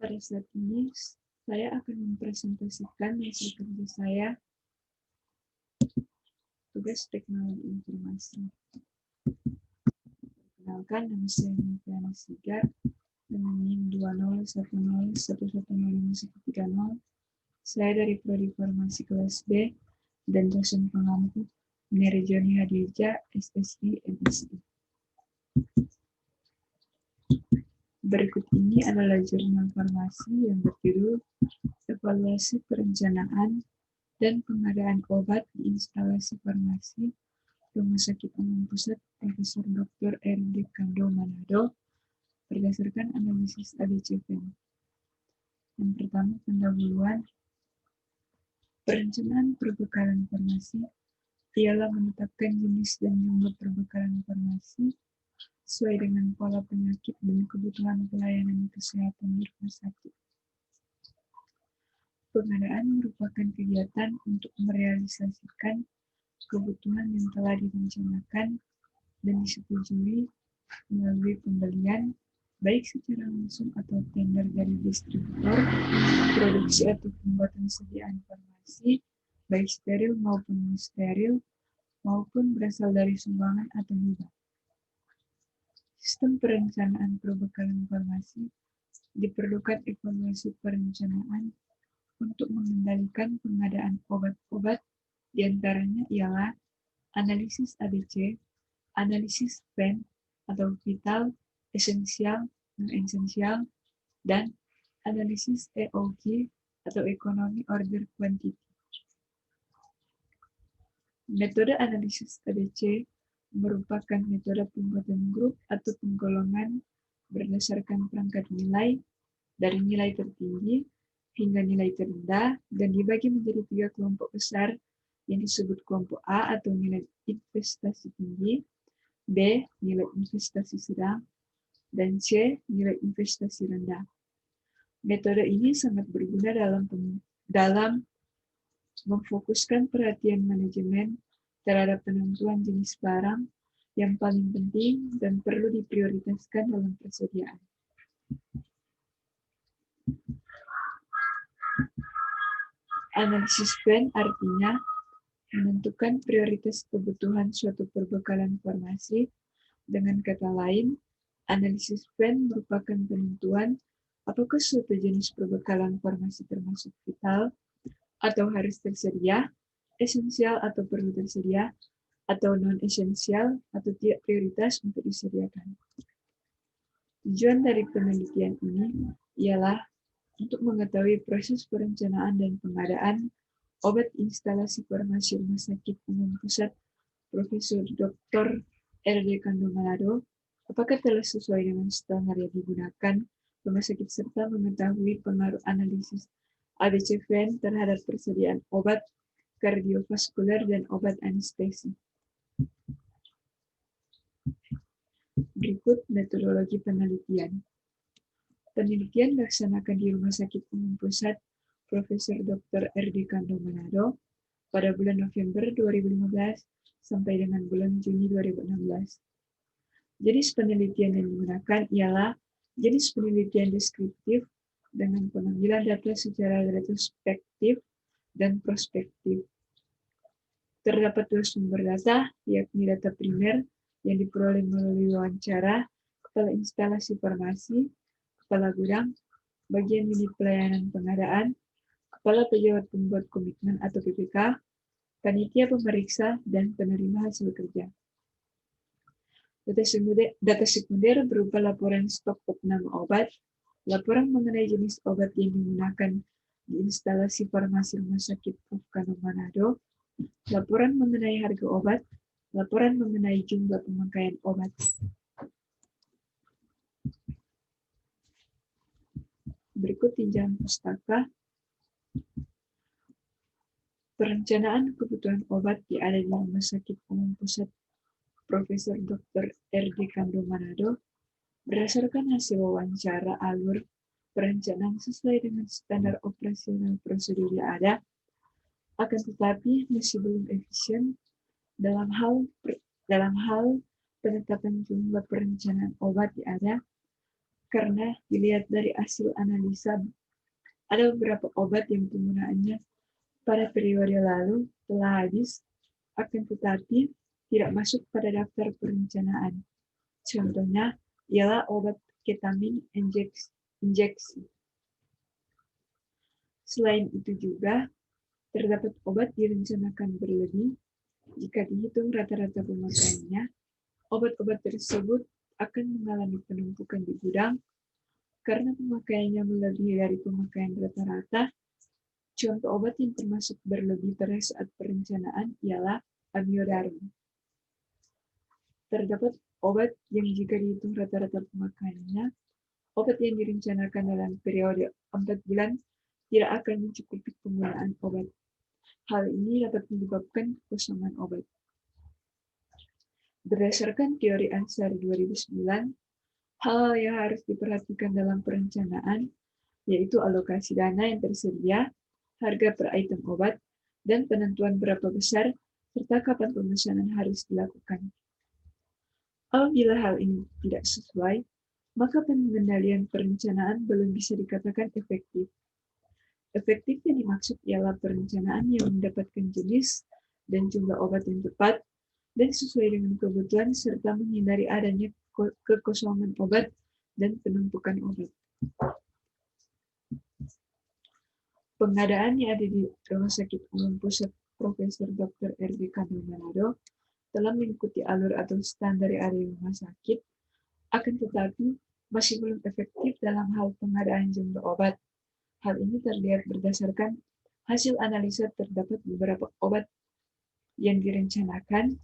Pada saat ini, saya akan mempresentasikan hasil kerja saya, tugas teknologi informasi. Perkenalkan, nama saya Noviana Sigar, dengan NIM 2010110530. Saya dari Prodi Farmasi kelas B dan dosen pengampu Mary Joni Hadija, SSI, MSI. Berikut ini adalah jurnal farmasi yang berjudul Evaluasi Perencanaan dan Pengadaan Obat di Instalasi Farmasi Rumah Sakit Umum Pusat Profesor Dr. R.D. Kando Manado berdasarkan analisis ADCVN. Yang pertama, pendahuluan. Perencanaan perbekalan farmasi ialah menetapkan jenis dan jumlah perbekalan farmasi sesuai dengan pola penyakit dan kebutuhan pelayanan kesehatan di rumah sakit. Pengadaan merupakan kegiatan untuk merealisasikan kebutuhan yang telah direncanakan dan disetujui melalui pembelian, baik secara langsung atau tender dari distributor, produksi atau pembuatan sediaan farmasi, baik steril maupun non-steril, maupun berasal dari sumbangan atau hibah. Sistem perencanaan perbekalan farmasi diperlukan evaluasi perencanaan untuk mengendalikan pengadaan obat-obat, diantaranya ialah analisis ABC, analisis VEN atau vital, esensial, non-esensial, dan analisis EOQ atau Economy Order Quantity. Metode analisis ABC merupakan metode pembuatan grup atau penggolongan berdasarkan perangkat nilai dari nilai tertinggi hingga nilai terendah dan dibagi menjadi 3 kelompok besar yang disebut kelompok A atau nilai investasi tinggi, B nilai investasi sedang, dan C nilai investasi rendah. Metode ini sangat berguna dalam memfokuskan perhatian manajemen terhadap penentuan jenis barang yang paling penting dan perlu diprioritaskan dalam persediaan. Analisis VEN artinya menentukan prioritas kebutuhan suatu perbekalan farmasi. Dengan kata lain, analisis VEN merupakan penentuan apakah suatu jenis perbekalan farmasi termasuk vital atau harus tersedia, esensial atau perlu tersedia, atau non-esensial atau tidak prioritas untuk disediakan. Tujuan dari penelitian ini ialah untuk mengetahui proses perencanaan dan pengadaan obat instalasi farmasi Rumah Sakit Umum Pusat Profesor Dr. R.D. Kando Manado, apakah telah sesuai dengan standar yang digunakan rumah sakit serta mengetahui pengaruh analisis ABCVN terhadap persediaan obat kardiovaskuler dan obat anestesi. Berikut metodologi penelitian. Penelitian dilaksanakan di Rumah Sakit Umum Pusat Profesor Dr. R.D. Kando Manado pada bulan November 2015 sampai dengan bulan Juni 2016. Jenis penelitian yang digunakan ialah jenis penelitian deskriptif dengan pengambilan data secara retrospektif dan prospektif. Terdapat 2 sumber data, yakni data primer yang diperoleh melalui wawancara kepala instalasi farmasi, kepala gudang, bagian unit pelayanan pengadaan, kepala pejabat pembuat komitmen atau PPK, panitia pemeriksa, dan penerima hasil kerja. Data sekunder berupa laporan stok opname obat, laporan mengenai jenis obat yang digunakan di instalasi farmasi Rumah Sakit Prof. Kando Manado, laporan mengenai harga obat, laporan mengenai jumlah pemakaian obat. Berikut tinjauan pustaka. Perencanaan kebutuhan obat yang ada di Rumah Sakit Umum Pusat Profesor Dr. R.D. Kando Manado berdasarkan hasil wawancara alur perencanaan sesuai dengan standar operasional prosedur yang ada, akan tetapi masih belum efisien dalam hal penetapan jumlah perencanaan obat yang ada, karena dilihat dari hasil analisa, ada beberapa obat yang penggunaannya pada periode lalu telah habis, akan tetapi tidak masuk pada daftar perencanaan. Contohnya ialah obat ketamin injeksi. Selain itu juga, terdapat obat direncanakan berlebih. Jika dihitung rata-rata pemakaiannya, obat-obat tersebut akan mengalami penumpukan di gudang karena pemakaiannya melebihi dari pemakaian rata-rata. Contoh obat yang termasuk berlebih pada saat perencanaan ialah amiodarum. Terdapat obat yang jika dihitung rata-rata pemakaiannya, obat yang direncanakan dalam periode 4 bulan tidak akan mencukupi penggunaan obat. Hal ini dapat menyebabkan kekosongan obat. Berdasarkan teori Ansari 2009, hal yang harus diperhatikan dalam perencanaan yaitu alokasi dana yang tersedia, harga per item obat, dan penentuan berapa besar, serta kapan pemesanan harus dilakukan. Apabila hal ini tidak sesuai, maka pengendalian perencanaan belum bisa dikatakan efektif. Efektif yang dimaksud ialah perencanaan yang mendapatkan jenis dan jumlah obat yang tepat dan sesuai dengan kebutuhan serta menghindari adanya kekosongan obat dan penumpukan obat. Pengadaan yang ada di Rumah Sakit Umum Pusat Profesor Dr. R.B. Kandung Manado telah mengikuti alur atau standar yang ada di rumah sakit, akan tetapi masih belum efektif dalam hal pengadaan jumlah obat. Hal ini terlihat berdasarkan hasil analisa terdapat beberapa obat yang direncanakan,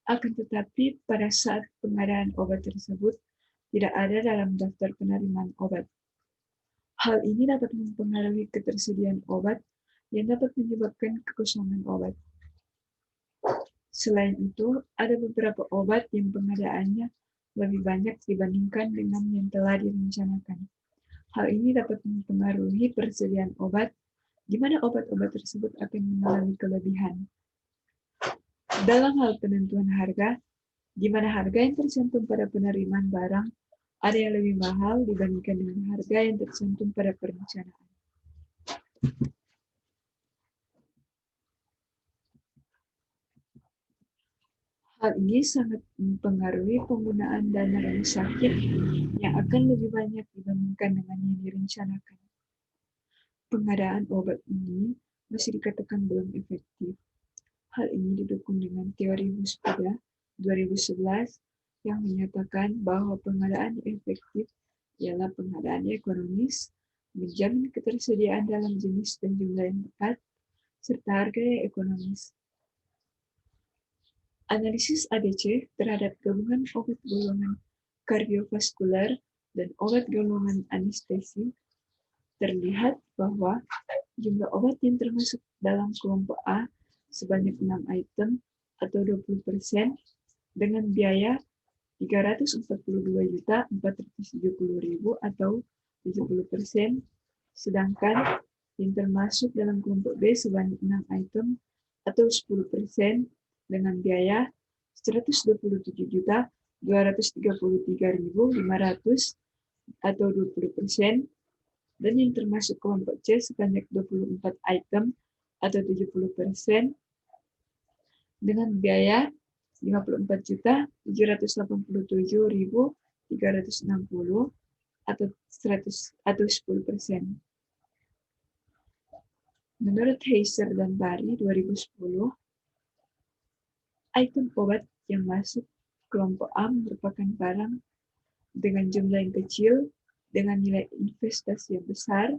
akan tetapi pada saat pengadaan obat tersebut tidak ada dalam daftar penerimaan obat. Hal ini dapat mempengaruhi ketersediaan obat yang dapat menyebabkan kekosongan obat. Selain itu, ada beberapa obat yang pengadaannya lebih banyak dibandingkan dengan yang telah direncanakan. Hal ini dapat mempengaruhi persediaan obat, di mana obat-obat tersebut akan mengalami kelebihan. Dalam hal penentuan harga, di mana harga yang tercantum pada penerimaan barang ada yang lebih mahal dibandingkan dengan harga yang tercantum pada perencanaan. Hal ini sangat mempengaruhi penggunaan dana rumah sakit yang akan lebih banyak dibandingkan dengan yang direncanakan. Pengadaan obat ini masih dikatakan belum efektif. Hal ini didukung dengan teori Huspada 2011 yang menyatakan bahwa pengadaan yang efektif ialah pengadaan yang ekonomis, menjamin ketersediaan dalam jenis dan jumlah yang tepat, serta harga yang ekonomis. Analisis ABC terhadap gabungan obat golongan kardiovaskular dan obat golongan anestesi terlihat bahwa jumlah obat yang termasuk dalam kelompok A sebanyak 6 item atau 20% dengan biaya 342.470.000 atau 70%, sedangkan yang termasuk dalam kelompok B sebanyak 6 item atau 10% dengan biaya 127.233.500 atau 20%, dan yang termasuk kelompok C sebanyak 24 item atau 70% dengan biaya 54.787.360 atau 10%. Menurut Heiser dan Bari 2010, item obat yang masuk kelompok A merupakan barang dengan jumlah yang kecil dengan nilai investasi yang besar,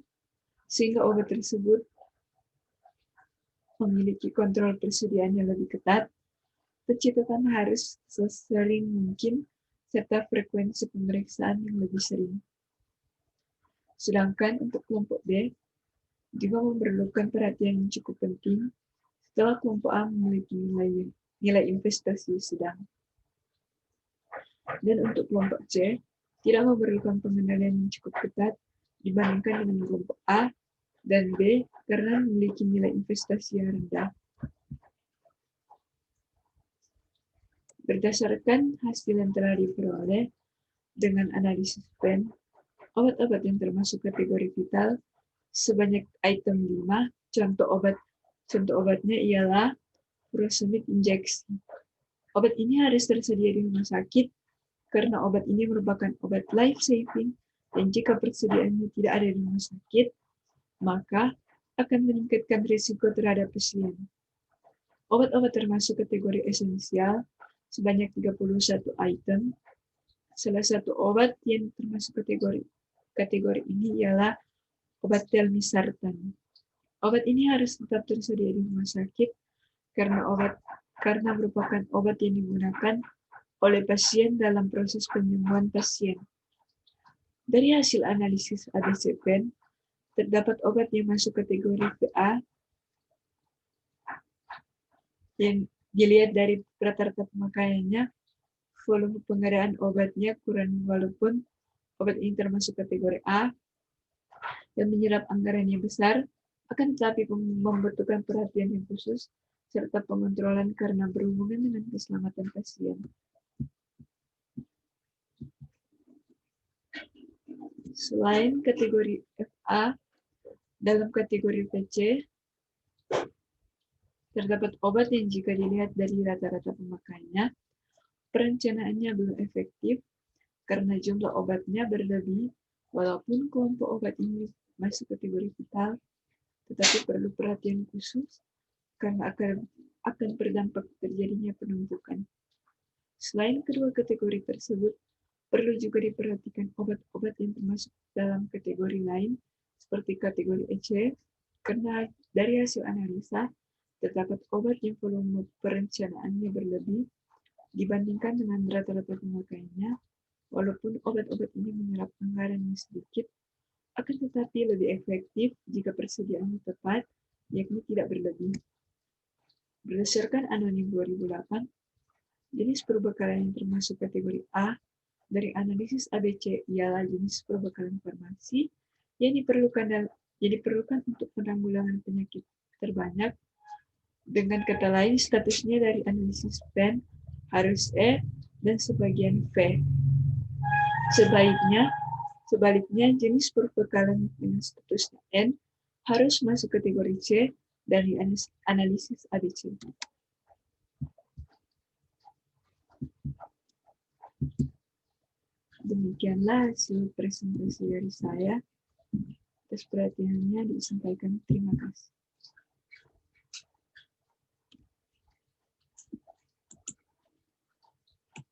sehingga obat tersebut memiliki kontrol persediaan yang lebih ketat. Pencatatan harus sesering mungkin, serta frekuensi pemeriksaan yang lebih sering. Sedangkan untuk kelompok B, juga memerlukan perhatian yang cukup penting setelah kelompok A memiliki nilai investasi sedang. Dan untuk kelompok C, tidak memerlukan pengendalian yang cukup ketat dibandingkan dengan kelompok A dan B karena memiliki nilai investasi yang rendah. Berdasarkan hasil yang telah diperoleh dengan analisis PEN, Obat-obat yang termasuk kategori vital sebanyak item 5. Contoh obatnya ialah furosemid injeksi. Obat ini harus tersedia di rumah sakit karena obat ini merupakan obat life saving, dan jika persediaannya tidak ada di rumah sakit, maka akan meningkatkan risiko terhadap pasien. Obat-obat termasuk kategori esensial sebanyak 31 item. Salah satu obat yang termasuk kategori ini ialah obat telmisartan. Obat ini harus tetap tersedia di rumah sakit karena merupakan obat yang digunakan oleh pasien dalam proses penyembuhan pasien. Dari hasil analisis ABC-PEN, terdapat obat yang masuk kategori VA yang dilihat dari rata-rata pemakaiannya, volume pengadaan obatnya kurang, walaupun obat ini termasuk kategori A yang menyerap anggaran yang besar, akan tetapi membutuhkan perhatian yang khusus serta pengontrolan karena berhubungan dengan keselamatan pasien. Selain kategori FA, dalam kategori PC, terdapat obat yang jika dilihat dari rata-rata pemakaiannya, perencanaannya belum efektif karena jumlah obatnya berlebih, walaupun kelompok obat ini masuk kategori vital, tetapi perlu perhatian khusus karena akan berdampak terjadinya penumpukan. Selain kedua kategori tersebut, perlu juga diperhatikan obat-obat yang termasuk dalam kategori lain, seperti kategori EC, karena dari hasil analisa, terdapat obat yang volume perencanaannya berlebih dibandingkan dengan rata-rata pemakaiannya, walaupun obat-obat ini menyerap anggaran yang sedikit, akan tetapi lebih efektif jika persediaannya tepat, yakni tidak berlebih. Berdasarkan Anonim 2008, jenis perbekalan yang termasuk kategori A dari analisis ABC ialah jenis perbekalan farmasi yang diperlukan untuk penanggulangan penyakit terbanyak. Dengan kata lain, statusnya dari analisis PEN harus E dan sebagian V. Sebaliknya, jenis perbekalan dengan statusnya N harus masuk kategori C dari analisis ABC. Demikianlah hasil presentasi dari saya. Atas perhatiannya disampaikan. Terima kasih.